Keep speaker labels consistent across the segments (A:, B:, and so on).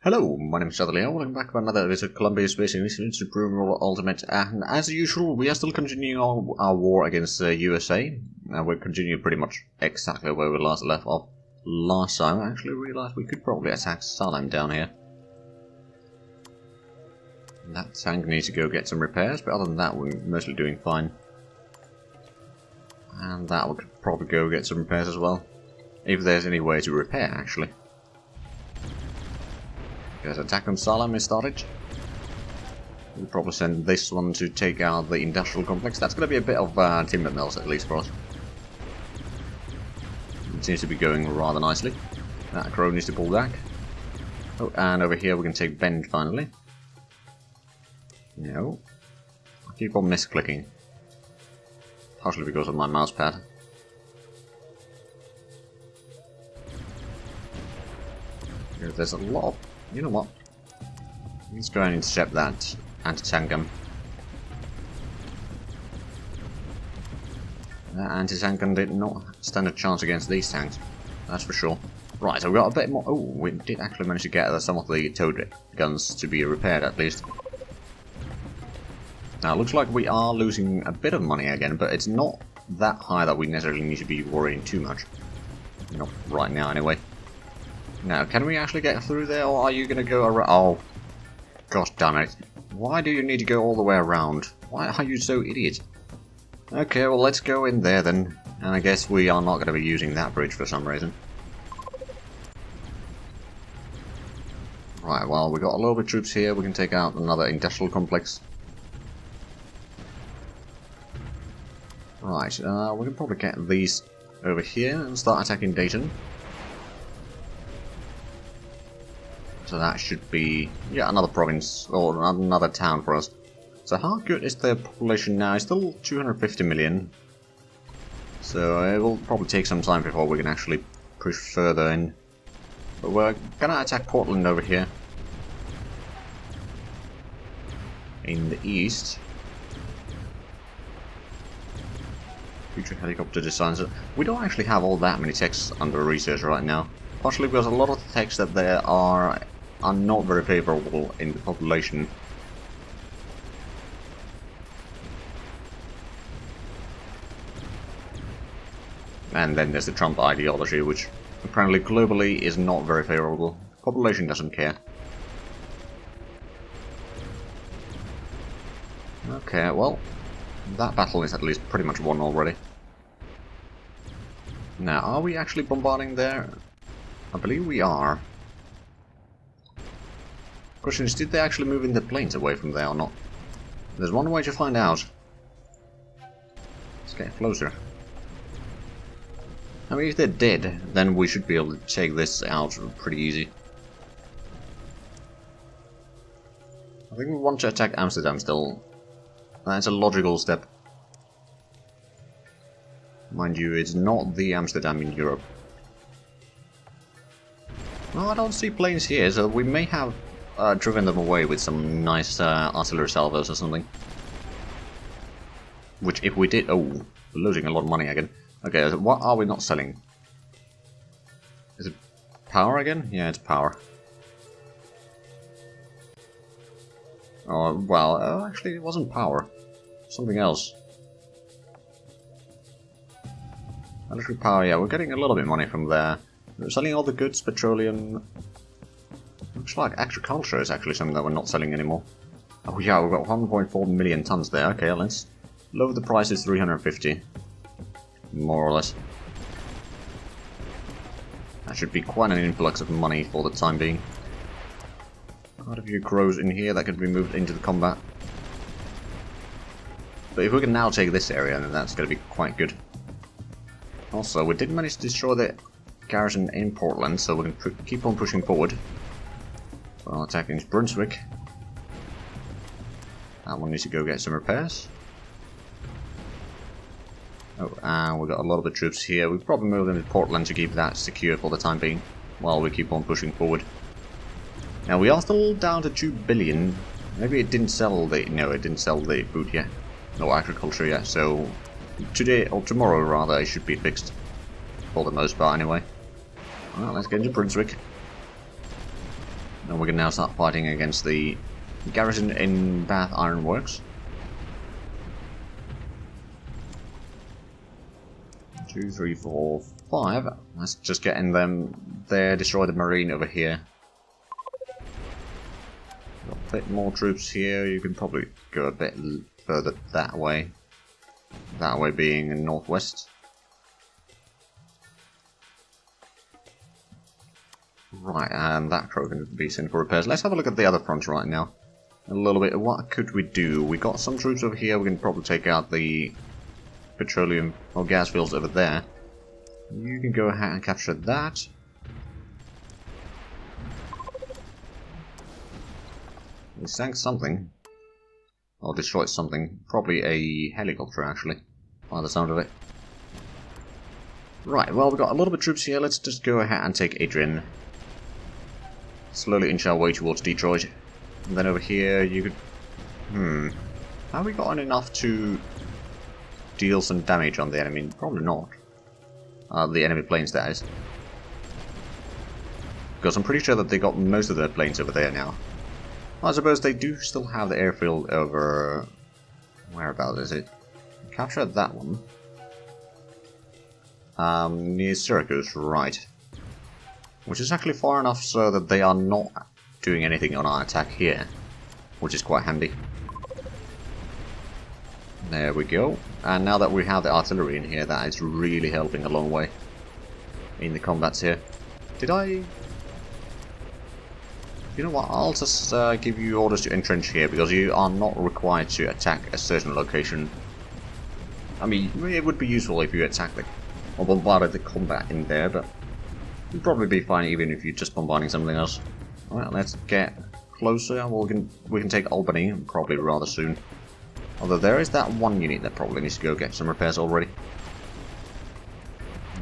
A: Hello, my name is Leo. Welcome back to another episode of Columbia Space Invaders Supreme Roller Ultimate. And as usual, we are still continuing our war against the USA. We're continuing pretty much exactly where we last left off last time. I actually realised we could probably attack Salem down here. That tank needs to go get some repairs, but other than that, we're mostly doing fine. And that we could probably go get some repairs as well. If there's any way to repair, actually. Because attack on Salem is started. We'll probably send this one to take out the industrial complex. That's going to be a bit of timber mills, at least for us. It seems to be going rather nicely. That crow needs to pull back. Oh, and over here we can take Bend finally. No. I keep on misclicking. Partially because of my mouse pad. Here, there's a lot of... You know what? Let's go and intercept that anti-tank gun. That anti-tank gun did not stand a chance against these tanks. That's for sure. Right, so we got a bit more... Oh, we did actually manage to get some of the towed guns to be repaired at least. Now, it looks like we are losing a bit of money again, but it's not that high that we necessarily need to be worrying too much. Not right now, anyway. Now, can we actually get through there, or are you going to go around? Oh, gosh damn it. Why do you need to go all the way around? Why are you so idiot? Okay, well, let's go in there then. And I guess we are not going to be using that bridge for some reason. Right, well, we got a lot of troops here. We can take out another industrial complex. Right, we can probably get these over here and start attacking Dayton. So that should be, yeah, another province, or another town for us. So how good is their population now? It's still 250 million. So it will probably take some time before we can actually push further in. But we're gonna attack Portland over here. In the east. Future helicopter designs. We don't actually have all that many techs under research right now. Partially because a lot of the techs that there are not very favorable in the population. And then there's the Trump ideology, which apparently globally is not very favorable. Population doesn't care. Okay, well, that battle is at least pretty much won already. Now, are we actually bombarding there? I believe we are. Question is, did they actually move in the planes away from there or not? There's one way to find out. Let's get closer. I mean, if they're dead, then we should be able to take this out pretty easy. I think we want to attack Amsterdam still. That's a logical step. Mind you, it's not the Amsterdam in Europe. Well, I don't see planes here, so we may have driven them away with some nice artillery salvos or something. Which, if we did... Oh, we're losing a lot of money again. Okay, so what are we not selling? Is it power again? Yeah, it's power. Oh, well, actually it wasn't power. Something else. Electric power, yeah, we're getting a little bit of money from there. We're selling all the goods, petroleum. Looks like agriculture is actually something that we're not selling anymore. Oh yeah, we've got 1.4 million tons there. Okay, let's lower the price to 350. More or less. That should be quite an influx of money for the time being. Quite a few crows in here that could be moved into the combat. But if we can now take this area, then that's going to be quite good. Also, we did manage to destroy the garrison in Portland, so we can keep on pushing forward. While attacking Brunswick. That one needs to go get some repairs. Oh, and we've got a lot of the troops here. We've probably moved them to Portland to keep that secure for the time being, while we keep on pushing forward. Now, we are still down to 2 billion. Maybe it didn't sell the... No, it didn't sell the food yet. No agriculture yet, so... Today, or tomorrow rather, it should be fixed. For the most part, anyway. Well, let's get into Brunswick. And we can now start fighting against the garrison in Bath Ironworks. 2, 3, 4, 5. Let's just get in them there, destroy the marine over here. Got a bit more troops here. You can probably go a bit further that way. That way being in northwest. Right, and that crow can be sent for repairs. Let's have a look at the other fronts right now. A little bit. What could we do? We got some troops over here. We can probably take out the petroleum or gas fields over there. You can go ahead and capture that. We sank something. Or destroyed something. Probably a helicopter, actually. By the sound of it. Right, well, we've got a lot of troops here. Let's just go ahead and take Adrian. Slowly inch our way towards Detroit. And then over here, you could... Have we gotten enough to deal some damage on the enemy? Probably not. The enemy planes, that is. Because I'm pretty sure that they got most of their planes over there now. I suppose they do still have the airfield over... Whereabouts is it? Capture that one. Near Syracuse, right. Which is actually far enough so that they are not doing anything on our attack here. Which is quite handy. There we go. And now that we have the artillery in here, that is really helping a long way in the combats here. Did I... You know what, I'll just give you orders to entrench here, because you are not required to attack a certain location. I mean, it would be useful if you attacked the... or bombarded the combat in there, but you'd probably be fine even if you're just bombarding something else. Alright, let's get closer. We can take Albany probably rather soon. Although there is that one unit that probably needs to go get some repairs already.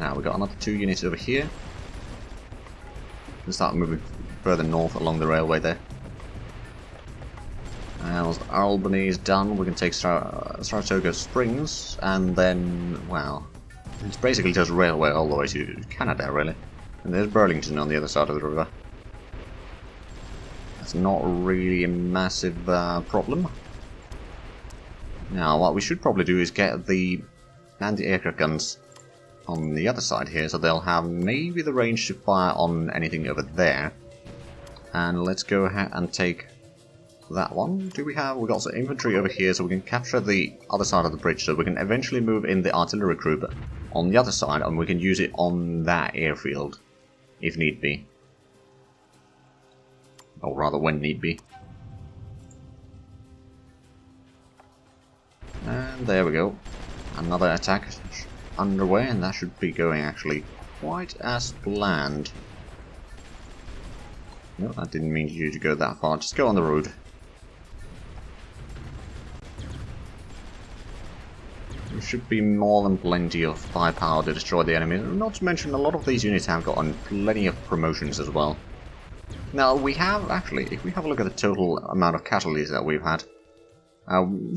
A: Now we've got another 2 units over here. We'll start moving further north along the railway there. And once Albany is done, we can take Saratoga Springs, and then, wow, it's basically just railway all the way to Canada, really. And there's Burlington on the other side of the river. That's not really a massive problem. Now, what we should probably do is get the anti-aircraft guns on the other side here, so they'll have maybe the range to fire on anything over there. And let's go ahead and take that one. We got some infantry over here, so we can capture the other side of the bridge, so we can eventually move in the artillery group on the other side, and we can use it on that airfield, if need be. Or rather, when need be. And there we go. Another attack underway, and that should be going actually quite as planned. No, I didn't mean you to go that far. Just go on the road. There should be more than plenty of firepower to destroy the enemy. Not to mention, a lot of these units have gotten plenty of promotions as well. Now, we have actually, if we have a look at the total amount of casualties that we've had,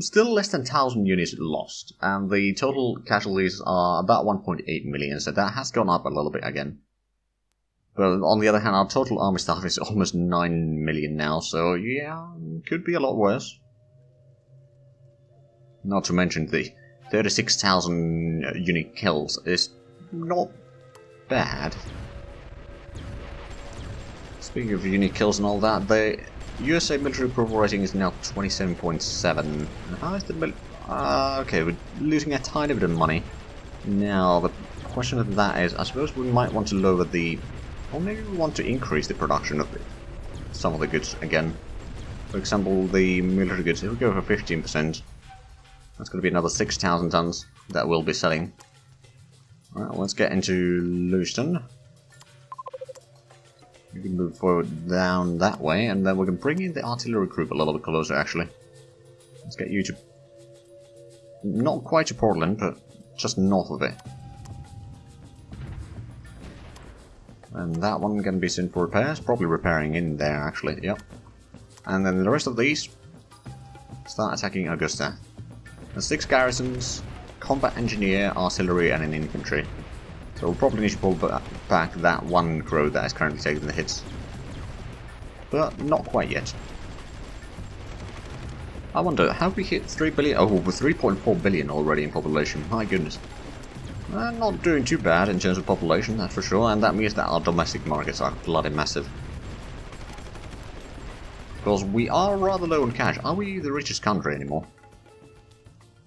A: still less than 1,000 units lost, and the total casualties are about 1.8 million, so that has gone up a little bit again. But on the other hand, our total army staff is almost 9 million now, so yeah, could be a lot worse. Not to mention the 36,000 unit kills is not bad. Speaking of unit kills and all that, the USA military approval rating is now 27.7. How is the okay, we're losing a tiny bit of money. Now, the question of that is, I suppose we might want to lower the... or maybe we want to increase the production of some of the goods again. For example, the military goods, if we go for 15%, that's going to be another 6,000 tons that we'll be selling. Alright, let's get into Lewiston. We can move forward down that way, and then we can bring in the artillery group a little bit closer, actually. Let's get you to... not quite to Portland, but just north of it. And that one can be sent for repairs, probably repairing in there, actually, yep. And then the rest of these start attacking Augusta. There's 6 garrisons, combat engineer, artillery, and an infantry. So we'll probably need to pull back that one crow that is currently taking the hits. but not quite yet. I wonder, have we hit 3 billion? Oh, we're 3.4 billion already in population. My goodness. Not doing too bad in terms of population, that's for sure, and that means that our domestic markets are bloody massive. Because we are rather low on cash. Are we the richest country anymore?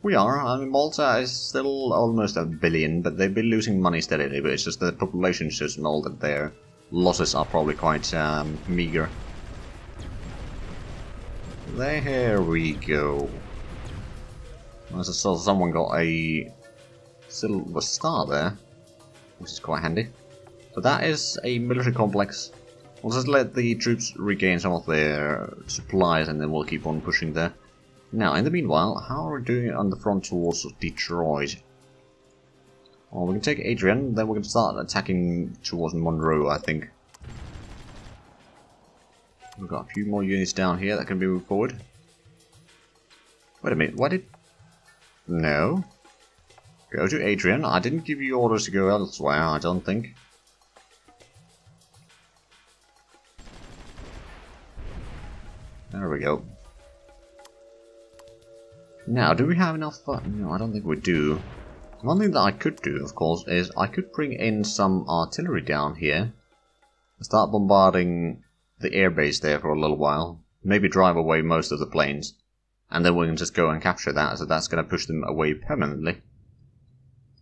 A: We are. I mean, Malta is still almost a billion, but they've been losing money steadily, but it's just the population is so small that their losses are probably quite meager. There we go. I saw someone got a silver star there, which is quite handy. So that is a military complex. We'll just let the troops regain some of their supplies and then we'll keep on pushing there. Now, in the meanwhile, how are we doing on the front towards Detroit? Well, we can take Adrian, then we can start attacking towards Monroe, I think. We've got a few more units down here that can be moved forward. Wait a minute, why did... No. Go to Adrian. I didn't give you orders to go elsewhere, I don't think. There we go. Now, do we have enough... No, I don't think we do. One thing that I could do, of course, is I could bring in some artillery down here. Start bombarding the airbase there for a little while. Maybe drive away most of the planes. And then we can just go and capture that, so that's going to push them away permanently.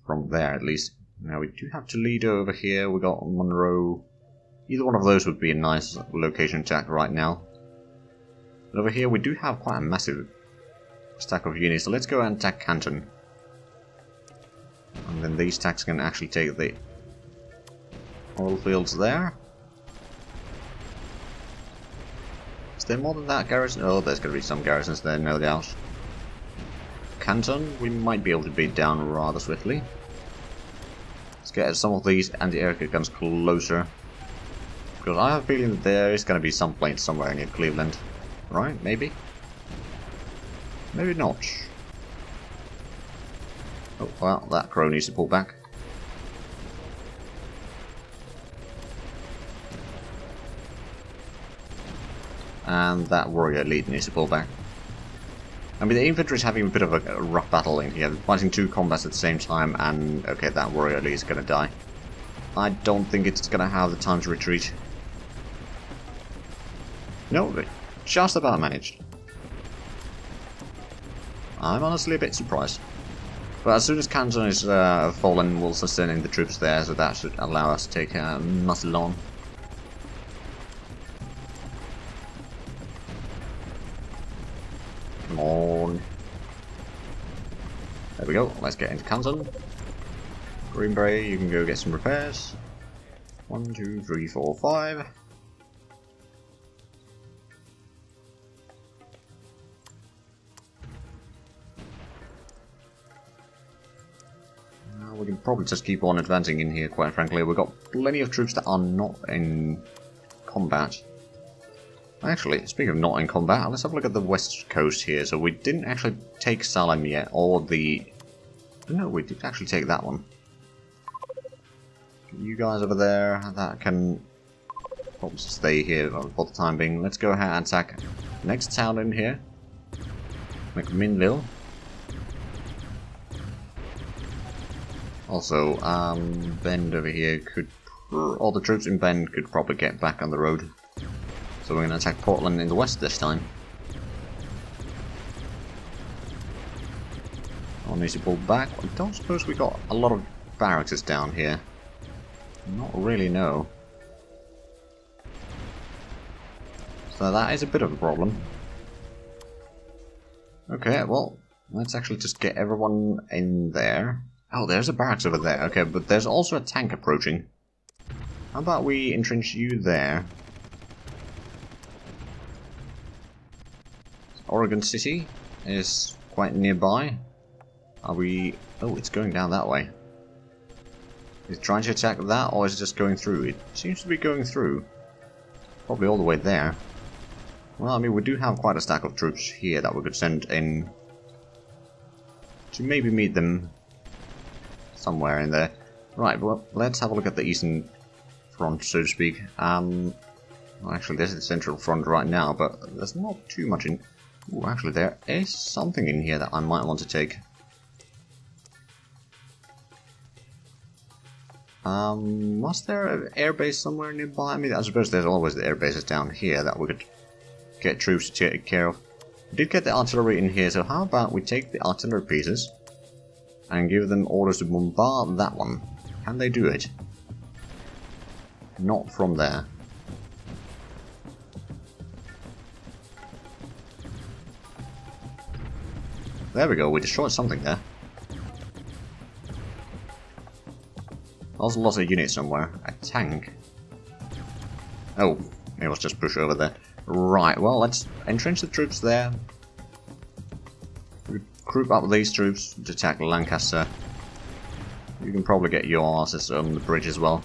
A: From there, at least. Now, we do have Toledo over here. We got Monroe. Either one of those would be a nice location attack right now. But over here, we do have quite a massive stack of units, so let's go and attack Canton. And then these attacks can actually take the oil fields there. Is there more than that garrison? Oh, there's going to be some garrisons there, no doubt. Canton, we might be able to beat down rather swiftly. Let's get some of these anti-aircraft guns closer. Because I have a feeling that there is going to be some planes somewhere near Cleveland. Right, maybe? Maybe not. Oh, well, that crow needs to pull back. And that warrior elite needs to pull back. I mean, the infantry is having a bit of a rough battle in here, fighting two combats at the same time, and okay, that warrior elite is going to die. I don't think it's going to have the time to retreat. No, but just about managed. I'm honestly a bit surprised. But as soon as Canton is fallen, we'll sustain in the troops there, so that should allow us to take muscle on. Come on. There we go, let's get into Canton. Greenberry, you can go get some repairs. 1, 2, 3, 4, 5. We can probably just keep on advancing in here, quite frankly. We've got plenty of troops that are not in combat. Actually, speaking of not in combat, let's have a look at the west coast here. So we didn't actually take Salem yet, or the... No, we did actually take that one. You guys over there, that can probably stay here for the time being. Let's go ahead and attack the next town in here. McMinnville. Also, Bend over here could... All the troops in Bend could probably get back on the road. So we're going to attack Portland in the west this time. I'll need to pull back. I don't suppose we got a lot of barracks down here. Not really, no. So that is a bit of a problem. Okay, well, let's actually just get everyone in there. Oh, there's a barracks over there. Okay, but there's also a tank approaching. How about we entrench you there? Oregon City is quite nearby. Are we... Oh, it's going down that way. Is it trying to attack that, or is it just going through? It seems to be going through. Probably all the way there. Well, I mean, we do have quite a stack of troops here that we could send in to maybe meet them somewhere in there. Right, well, let's have a look at the eastern front, so to speak. Well, actually, this is the central front right now, but there's not too much in... Ooh, actually, there is something in here that I might want to take. Was there an airbase somewhere nearby? I mean, I suppose there's always the air bases down here that we could get troops to take care of. We did get the artillery in here, so how about we take the artillery pieces and give them orders to bombard that one? Can they do it? Not from there. There we go, we destroyed something there. Also lost a unit somewhere. A tank. Oh, it was just push over there. Right, well, let's entrench the troops there. Group up these troops to attack Lancaster. You can probably get your asses on the bridge as well.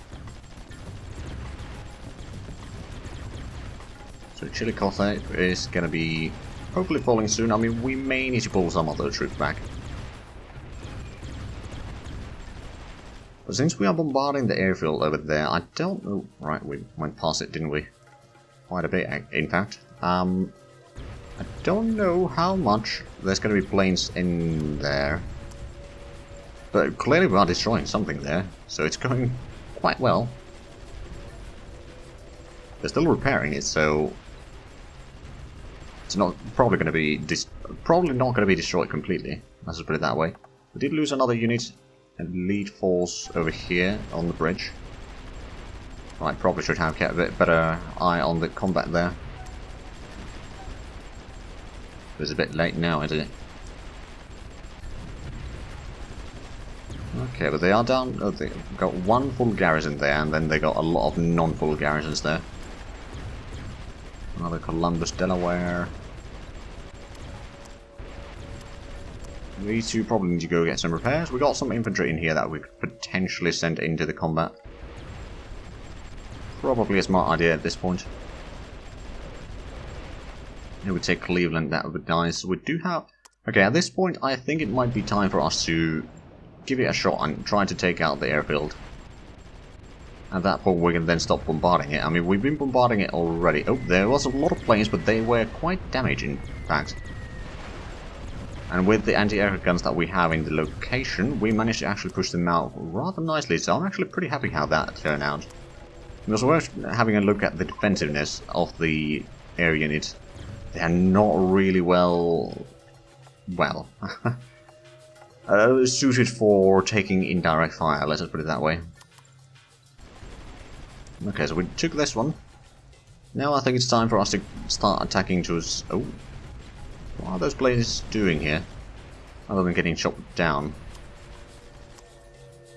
A: So Chillicothe is going to be hopefully falling soon. I mean, we may need to pull some of those troops back. But since we are bombarding the airfield over there, I don't know... Right, we went past it, didn't we? Quite a bit, in fact. I don't know how much there's going to be planes in there. But clearly we are destroying something there, so it's going quite well. They're still repairing it, so... It's not probably going to be... Probably not going to be destroyed completely. Let's just put it that way. We did lose another unit. Elite force over here on the bridge. Right, probably should have kept a bit better eye on the combat there. It's a bit late now, isn't it? Okay, but they are down. Oh, they've got one full garrison there, and then they got a lot of non-full garrisons there. Another Columbus, Delaware. These two probably need to go get some repairs. We got some infantry in here that we could potentially send into the combat. Probably a smart idea at this point. It would take Cleveland, that would be nice. We do have... Okay, at this point I think it might be time for us to give it a shot and try to take out the airfield. At that point we can then stop bombarding it. I mean, we've been bombarding it already. Oh, there was a lot of planes, but they were quite damaged in fact. And with the anti-aircraft guns that we have in the location, we managed to actually push them out rather nicely, so I'm actually pretty happy how that turned out. It was worth having a look at the defensiveness of the air units. They are not really suited for taking indirect fire, let's just put it that way. Okay, so we took this one. Now I think it's time for us to start attacking towards... Oh. What are those planes doing here? Other than getting shot down.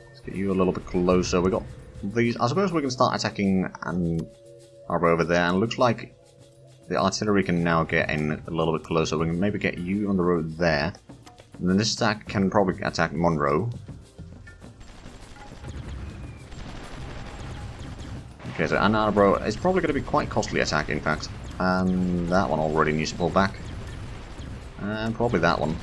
A: Let's get you a little bit closer. We got these. I suppose we can start attacking an harbor over there. And it looks like the artillery can now get in a little bit closer. We can maybe get you on the road there. And then this attack can probably attack Monroe. Okay, so Ann Arbor is probably going to be quite costly attack, in fact. And that one already needs to pull back. And probably that one.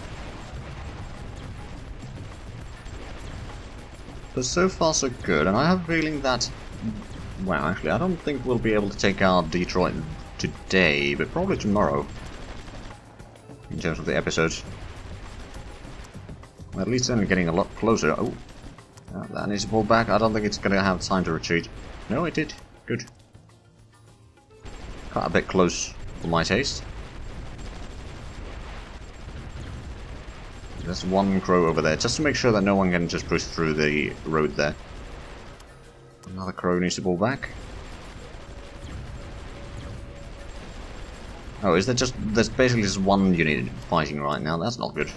A: But so far so good, and I have a feeling that... Well, actually, I don't think we'll be able to take out Detroit today, but probably tomorrow. In terms of the episodes. Well, at least then we're getting a lot closer. Oh, that needs to pull back. I don't think it's going to have time to retreat. No, it did. Good. Quite a bit close for my taste. There's one crow over there, just to make sure that no one can just push through the road there. Another crow needs to pull back. Oh, is there just... There's basically just one unit fighting right now, that's not good.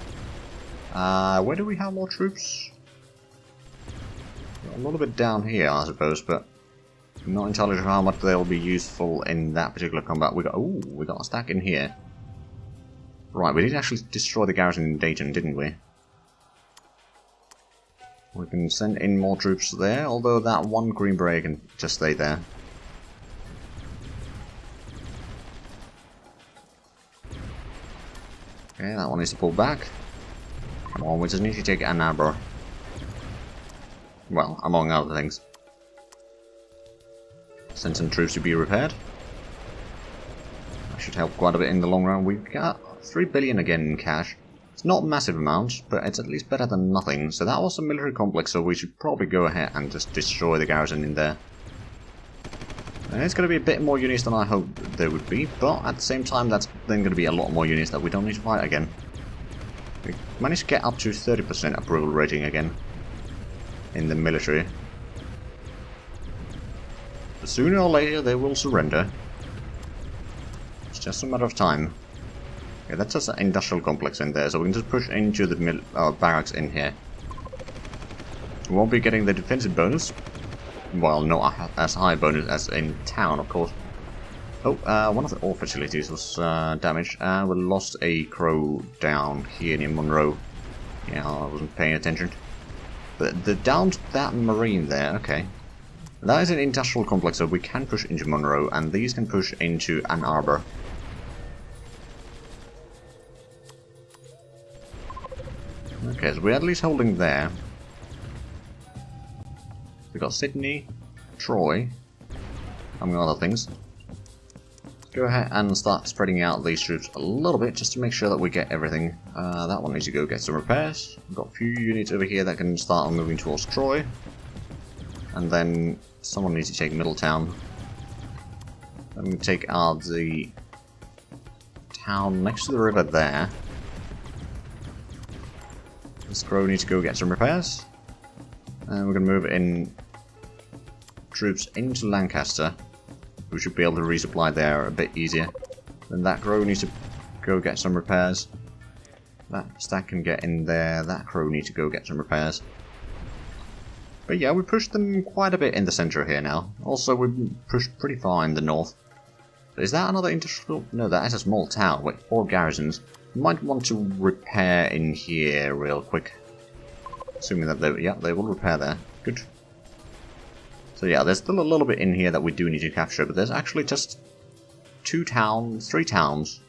A: Where do we have more troops? A little bit down here, I suppose, but... I'm not entirely sure how much they'll be useful in that particular combat. We got a stack in here. Right, we did actually destroy the garrison in Dayton, didn't we? We can send in more troops there, although that one Green Beret can just stay there. Okay, that one needs to pull back. Come on, we just need to take Ann Arbor. Well, among other things. Send some troops to be repaired. should help quite a bit in the long run. We've got 3 billion again in cash. It's not a massive amount, but it's at least better than nothing. So that was a military complex, so we should probably go ahead and just destroy the garrison in there. And it's going to be a bit more units than I hoped there would be, but at the same time that's then going to be a lot more units that we don't need to fight again. We managed to get up to 30% approval rating again in the military. But sooner or later they will surrender. It's just a matter of time. Okay, that's just an industrial complex in there, so we can just push into the barracks in here. We won't be getting the defensive bonus. Well, not as high bonus as in town, of course. Oh, one of the ore facilities was damaged. We lost a crow down here near Monroe. Yeah, I wasn't paying attention. But the down to that marine there, okay. That is an industrial complex, so we can push into Monroe, and these can push into Ann Arbor. Okay, so we're at least holding there. We've got Sydney, Troy, among other things. Go ahead and start spreading out these troops a little bit just to make sure that we get everything. That one needs to go get some repairs. We've got a few units over here that can start on moving towards Troy. And then someone needs to take Middletown. Then we take out the town next to the river there. This crow needs to go get some repairs. And we're going to move in troops into Lancaster. We should be able to resupply there a bit easier. Then that crow needs to go get some repairs. That stack can get in there. That crow needs to go get some repairs. But yeah, we pushed them quite a bit in the center here now. Also, we pushed pretty far in the north. Is that another industrial? No, that is a small town with 4 garrisons. You might want to repair in here real quick. Assuming that they will repair there. Good. So yeah, there's still a little bit in here that we do need to capture, but there's actually just 3 towns,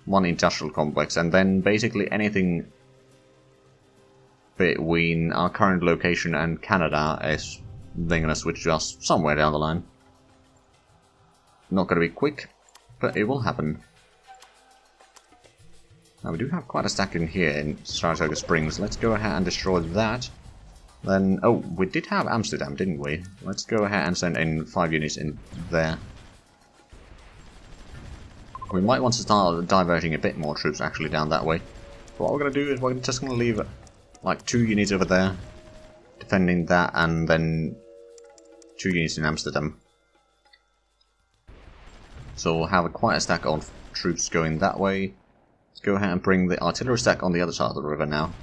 A: 1 industrial complex, and then basically anything between our current location and Canada is then going to switch to us somewhere down the line. Not going to be quick, but it will happen. Now we do have quite a stack in here in Saratoga Springs. Let's go ahead and destroy that. Then, oh, we did have Amsterdam, didn't we? Let's go ahead and send in 5 units in there. We might want to start diverting a bit more troops actually down that way. But what we're going to do is we're just going to leave like 2 units over there, defending that, and then 2 units in Amsterdam. So we'll have quite a stack of troops going that way. Let's go ahead and bring the artillery stack on the other side of the river now.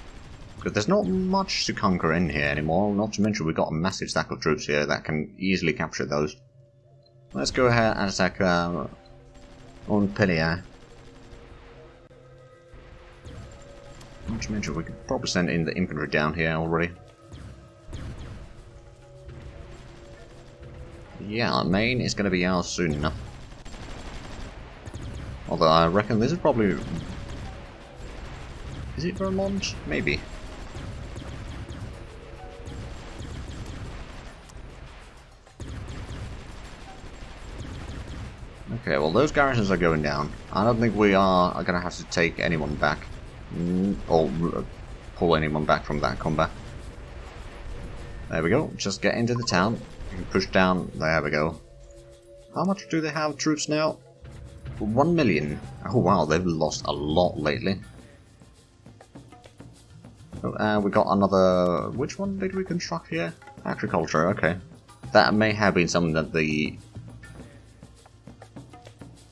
A: Because there's not much to conquer in here anymore, not to mention we've got a massive stack of troops here that can easily capture those. Let's go ahead and attack Montpellier. Not to mention we could probably send in the infantry down here already. Yeah, Maine is going to be ours soon enough. Although I reckon this is probably... Is it Vermont? Maybe. Okay, well those garrisons are going down. I don't think we are going to have to take anyone back. Or pull anyone back from that combat. There we go. Just get into the town. You can push down. There we go. How much do they have troops now? 1 million. Oh wow, they've lost a lot lately. Oh, we got another... Which one did we construct here? Agriculture, okay. That may have been something that the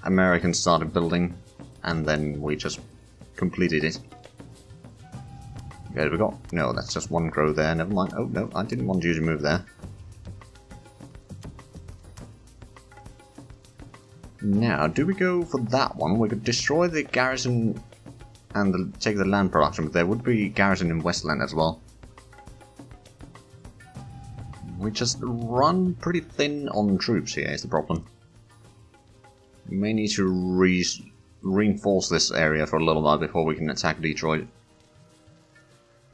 A: Americans started building, and then we just completed it. Okay, we got... No, that's just 1 crow there, never mind. Oh, no, I didn't want you to move there. Now, do we go for that one? We could destroy the garrison and take the land production, but there would be garrison in Westland as well. We just run pretty thin on troops here, is the problem. We may need to reinforce this area for a little while before we can attack Detroit.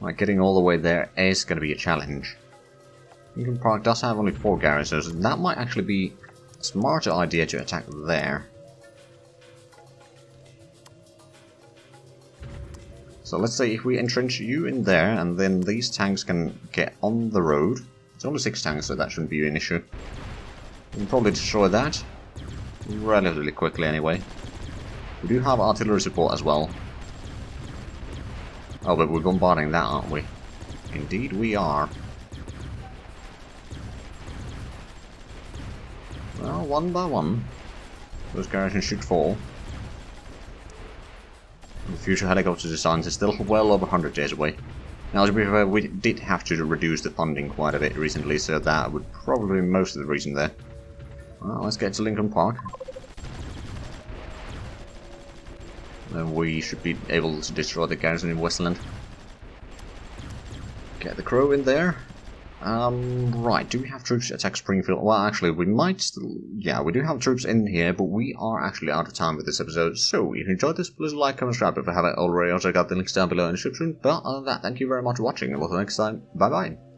A: Like, getting all the way there is going to be a challenge. Lincoln Park does have only 4 garrisons, and that might actually be a smarter idea to attack there. So let's say if we entrench you in there, and then these tanks can get on the road. It's only 6 tanks, so that shouldn't be an issue. We can probably destroy that relatively quickly anyway. We do have artillery support as well. Oh, but we're bombarding that, aren't we? Indeed we are. Well, one by one, those garrisons should fall. The future helicopter designs is still well over 100 days away. Now, to be fair, we did have to reduce the funding quite a bit recently, so that would probably be most of the reason there. Well, let's get to Lincoln Park. Then we should be able to destroy the garrison in Westland. Get the Crow in there. Right, do we have troops to attack Springfield? Well, actually, we might still... Yeah, we do have troops in here, but we are actually out of time with this episode. So, if you enjoyed this, please like, comment, subscribe if you haven't already. Also, got the links down below in the description. But other than that, thank you very much for watching, and until next time, bye-bye.